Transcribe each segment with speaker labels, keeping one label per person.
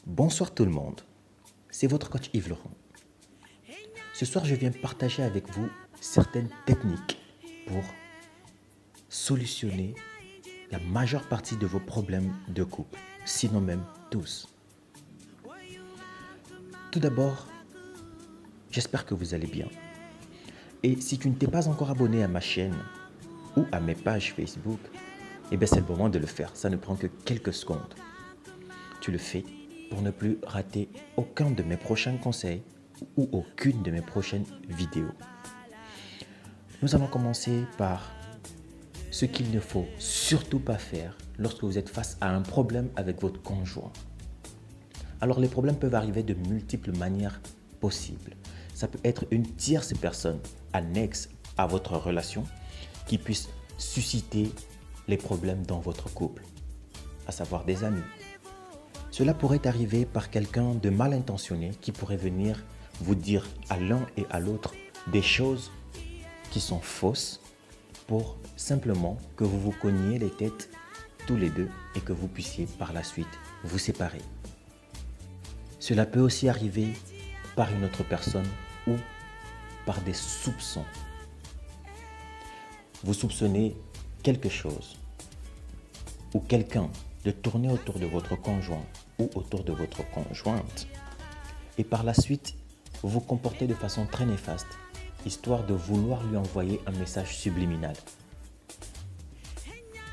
Speaker 1: Bonsoir tout le monde, c'est votre coach Yves Laurent. Ce soir, je viens partager avec vous certaines techniques pour solutionner la majeure partie de vos problèmes de couple, sinon même tous. Tout d'abord, j'espère que vous allez bien. Et si tu ne t'es pas encore abonné à ma chaîne ou à mes pages Facebook, c'est le moment de le faire. Ça ne prend que quelques secondes. Tu le fais pour ne plus rater aucun de mes prochains conseils ou aucune de mes prochaines vidéos. Nous allons commencer par ce qu'il ne faut surtout pas faire lorsque vous êtes face à un problème avec votre conjoint. Alors les problèmes peuvent arriver de multiples manières possibles. Ça peut être une tierce personne annexe à votre relation qui puisse susciter les problèmes dans votre couple, à savoir des amis. Cela pourrait arriver par quelqu'un de mal intentionné qui pourrait venir vous dire à l'un et à l'autre des choses qui sont fausses pour simplement que vous vous cogniez les têtes tous les deux et que vous puissiez par la suite vous séparer. Cela peut aussi arriver par une autre personne ou par des soupçons. Vous soupçonnez quelque chose ou quelqu'un de tourner autour de votre conjoint ou autour de votre conjointe et par la suite vous vous comportez de façon très néfaste histoire de vouloir lui envoyer un message subliminal.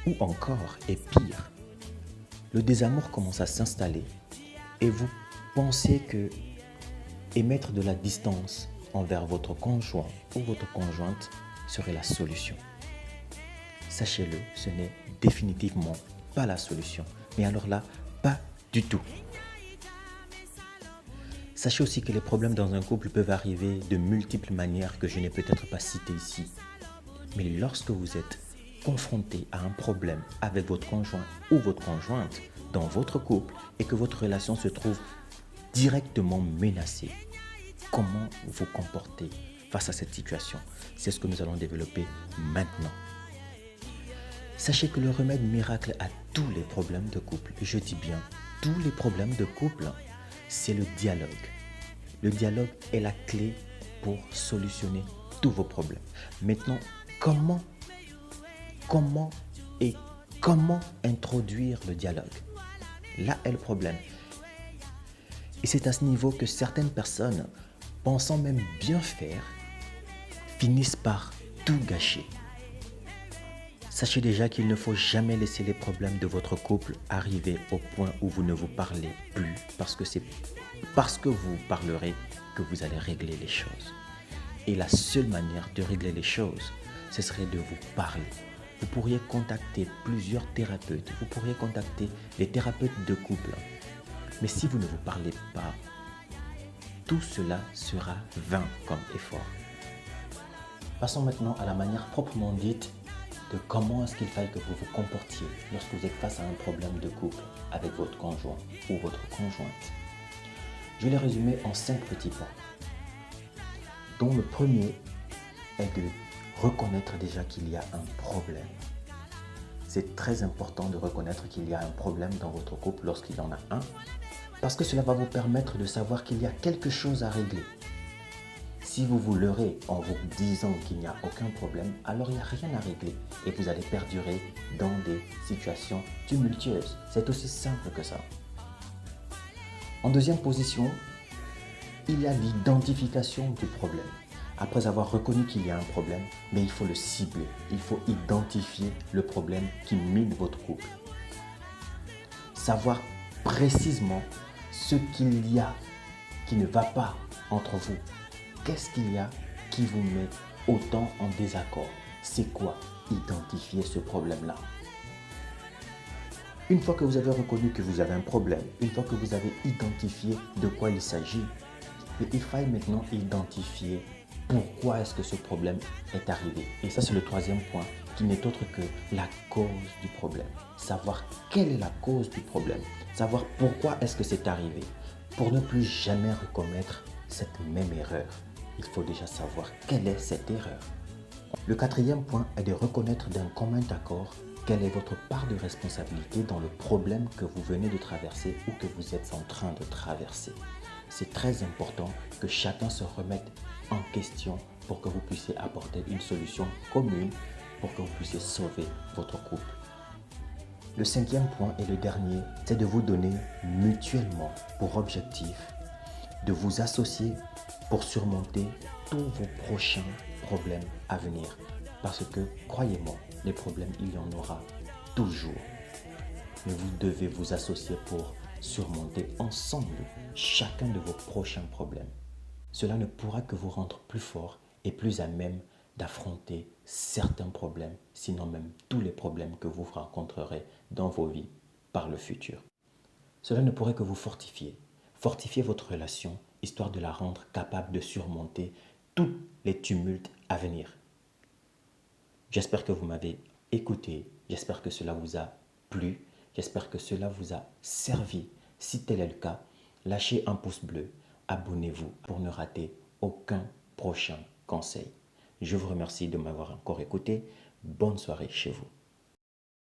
Speaker 1: Ou encore, et pire, le désamour commence à s'installer et vous pensez que émettre de la distance envers votre conjoint ou votre conjointe serait la solution. Sachez-le, ce n'est définitivement pas la solution. Mais alors là, pas du tout. Sachez aussi que les problèmes dans un couple peuvent arriver de multiples manières que je n'ai peut-être pas citées ici. Mais lorsque vous êtes confronté à un problème avec votre conjoint ou votre conjointe dans votre couple et que votre relation se trouve directement menacée, comment vous comportez face à cette situation? C'est ce que nous allons développer maintenant. Sachez que le remède miracle à tous les problèmes de couple, et je dis bien tous les problèmes de couple, c'est le dialogue. Le dialogue est la clé pour solutionner tous vos problèmes. Maintenant, comment introduire le dialogue? Là est le problème. Et c'est à ce niveau que certaines personnes, pensant même bien faire, finissent par tout gâcher. Sachez déjà qu'il ne faut jamais laisser les problèmes de votre couple arriver au point où vous ne vous parlez plus, parce que c'est parce que vous parlerez que vous allez régler les choses. Et la seule manière de régler les choses, ce serait de vous parler. Vous pourriez contacter plusieurs thérapeutes, vous pourriez contacter les thérapeutes de couple. Mais si vous ne vous parlez pas, tout cela sera vain comme effort. Passons maintenant à la manière proprement dite de comment est-ce qu'il faille que vous vous comportiez lorsque vous êtes face à un problème de couple avec votre conjoint ou votre conjointe. Je vais les résumer en 5 petits points, dont le premier est de reconnaître déjà qu'il y a un problème. C'est très important de reconnaître qu'il y a un problème dans votre couple lorsqu'il y en a un, parce que cela va vous permettre de savoir qu'il y a quelque chose à régler. Si vous vous leurrez en vous disant qu'il n'y a aucun problème, alors il n'y a rien à régler et vous allez perdurer dans des situations tumultueuses. C'est aussi simple que ça. En deuxième position, il y a l'identification du problème. Après avoir reconnu qu'il y a un problème, mais il faut le cibler. Il faut identifier le problème qui mine votre couple. Savoir précisément ce qu'il y a qui ne va pas entre vous. Qu'est-ce qu'il y a qui vous met autant en désaccord? C'est quoi? Identifier ce problème-là. Une fois que vous avez reconnu que vous avez un problème, une fois que vous avez identifié de quoi il s'agit, il faille maintenant identifier pourquoi est-ce que ce problème est arrivé. Et ça, c'est le troisième point, qui n'est autre que la cause du problème. Savoir quelle est la cause du problème. Savoir pourquoi est-ce que c'est arrivé. Pour ne plus jamais recommettre cette même erreur, il faut déjà savoir quelle est cette erreur. Le quatrième point est de reconnaître d'un commun accord quelle est votre part de responsabilité dans le problème que vous venez de traverser ou que vous êtes en train de traverser. C'est très important que chacun se remette en question pour que vous puissiez apporter une solution commune pour que vous puissiez sauver votre couple. Le cinquième point et le dernier, c'est de vous donner mutuellement pour objectif de vous associer pour surmonter tous vos prochains problèmes à venir. Parce que, croyez-moi, les problèmes, il y en aura toujours. Mais vous devez vous associer pour surmonter ensemble chacun de vos prochains problèmes. Cela ne pourra que vous rendre plus fort et plus à même d'affronter certains problèmes, sinon même tous les problèmes que vous rencontrerez dans vos vies par le futur. Cela ne pourrait que vous fortifier. Fortifier votre relation, histoire de la rendre capable de surmonter tous les tumultes à venir. J'espère que vous m'avez écouté, j'espère que cela vous a plu, j'espère que cela vous a servi. Si tel est le cas, lâchez un pouce bleu, abonnez-vous pour ne rater aucun prochain conseil. Je vous remercie de m'avoir encore écouté. Bonne soirée chez vous.